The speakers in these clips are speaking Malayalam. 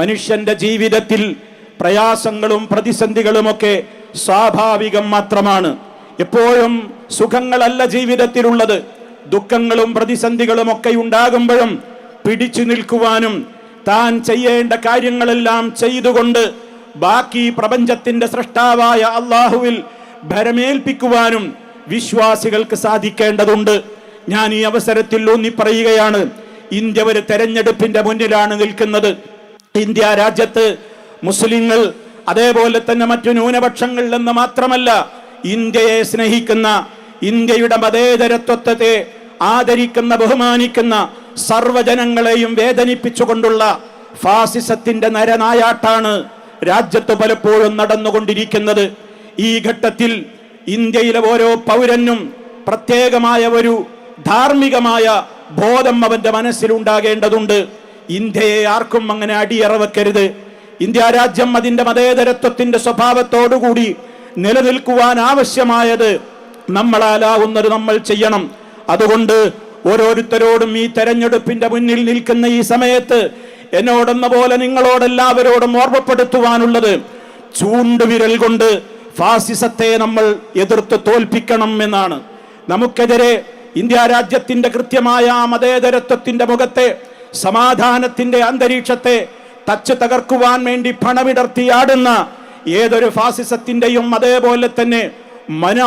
മനുഷ്യന്റെ ജീവിതത്തിൽ പ്രയാസങ്ങളും പ്രതിസന്ധികളുമൊക്കെ സ്വാഭാവികം മാത്രമാണ്. എപ്പോഴും സുഖങ്ങളല്ല ജീവിതത്തിലുള്ളത്. ദുഃഖങ്ങളും പ്രതിസന്ധികളും ഒക്കെ ഉണ്ടാകുമ്പോഴും പിടിച്ചു നിൽക്കുവാനും താൻ ചെയ്യേണ്ട കാര്യങ്ങളെല്ലാം ചെയ്തുകൊണ്ട് ബാക്കി പ്രപഞ്ചത്തിന്റെ സൃഷ്ടാവായ അള്ളാഹുവിൽ ഭരമേൽപ്പിക്കുവാനും വിശ്വാസികൾക്ക് സാധിക്കേണ്ടതുണ്ട്. ഞാൻ ഈ അവസരത്തിൽ ഊന്നി പറയുകയാണ്, ഇന്ത്യ ഒരു തെരഞ്ഞെടുപ്പിന്റെ മുന്നിലാണ് നിൽക്കുന്നത്. ഇന്ത്യ രാജ്യത്ത് മുസ്ലിങ്ങൾ അതേപോലെ തന്നെ മറ്റു ന്യൂനപക്ഷങ്ങളിൽ നിന്ന് മാത്രമല്ല, ഇന്ത്യയെ സ്നേഹിക്കുന്ന, ഇന്ത്യയുടെ മതേതരത്വത്തെ ആദരിക്കുന്ന, ബഹുമാനിക്കുന്ന സർവ്വജനങ്ങളെയും വേദനിപ്പിച്ചുകൊണ്ടുള്ള ഫാസിസത്തിന്റെ നരനായാട്ടാണ് രാജ്യത്ത് പലപ്പോഴും നടന്നുകൊണ്ടിരിക്കുന്നത്. ഈ ഘട്ടത്തിൽ ഇന്ത്യയിലെ ഓരോ പൗരനും പ്രത്യേകമായ ഒരു ധാർമ്മികമായ ബോധം അവന്റെ മനസ്സിലുണ്ടാകേണ്ടതുണ്ട്. ഇന്ത്യയെ ആർക്കും അങ്ങനെ അടിയറ വെക്കരുത്. ഇന്ത്യ രാജ്യം അതിന്റെ മതേതരത്വത്തിന്റെ സ്വഭാവത്തോടുകൂടി നിലനിൽക്കുവാൻ ആവശ്യമായത് നമ്മളാലാവുന്നത് നമ്മൾ ചെയ്യണം. അതുകൊണ്ട് ഓരോരുത്തരോടും ഈ തെരഞ്ഞെടുപ്പിന്റെ മുന്നിൽ നിൽക്കുന്ന ഈ സമയത്ത് എന്നോടെന്ന പോലെ നിങ്ങളോടെല്ലാവരോടും ഓർമ്മപ്പെടുത്തുവാനുള്ളത്, ചൂണ്ടുവിരൽ കൊണ്ട് ഫാസിസത്തെ നമ്മൾ എതിർത്ത് തോൽപ്പിക്കണം എന്നാണ്. നമുക്കെതിരെ ഇന്ത്യ രാജ്യത്തിന്റെ കൃത്യമായ മതേതരത്വത്തിന്റെ മുഖത്തെ, സമാധാനത്തിന്റെ അന്തരീക്ഷത്തെ തച്ച് തകർക്കുവാൻ വേണ്ടി പണമിടർത്തിയാടുന്ന ഏതൊരു ഫാസിസത്തിന്റെയും അതേപോലെ തന്നെ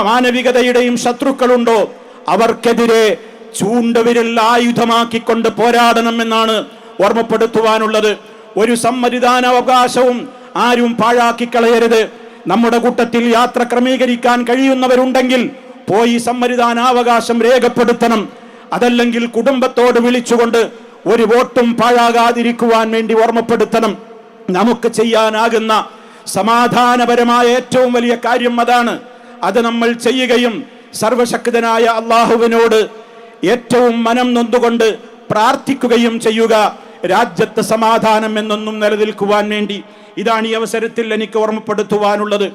മാനവികതയുടെയും ശത്രുക്കളുണ്ടോ അവർക്കെതിരെ ചൂണ്ടുവിരൽ ആയുധമാക്കിക്കൊണ്ട് പോരാടണം എന്നാണ് ഓർമ്മപ്പെടുത്തുവാനുള്ളത്. ഒരു സമ്മതിദാനാവകാശവും ആരും പാഴാക്കി കളയരുത്. നമ്മുടെ കൂട്ടത്തിൽ യാത്ര ക്രമീകരിക്കാൻ കഴിയുന്നവരുണ്ടെങ്കിൽ പോയി സമ്മതിദാനാവകാശം രേഖപ്പെടുത്തണം. അതല്ലെങ്കിൽ കുടുംബത്തോട് വിളിച്ചുകൊണ്ട് ഒരു വോട്ടും പാഴാകാതിരിക്കുവാൻ വേണ്ടി ഓർമ്മപ്പെടുത്തണം. നമുക്ക് ചെയ്യാനാകുന്ന സമാധാനപരമായ ഏറ്റവും വലിയ കാര്യം അതാണ്. അത് നമ്മൾ ചെയ്യുകയും സർവശക്തനായ അള്ളാഹുവിനോട് ഏറ്റവും മനം നൊന്തുകൊണ്ട് പ്രാർത്ഥിക്കുകയും ചെയ്യുക, രാജ്യത്ത് സമാധാനം എന്നൊന്നും നിലനിൽക്കുവാൻ വേണ്ടി. ഇതാണ് ഈ അവസരത്തിൽ എനിക്ക് ഓർമ്മപ്പെടുത്തുവാനുള്ളത്.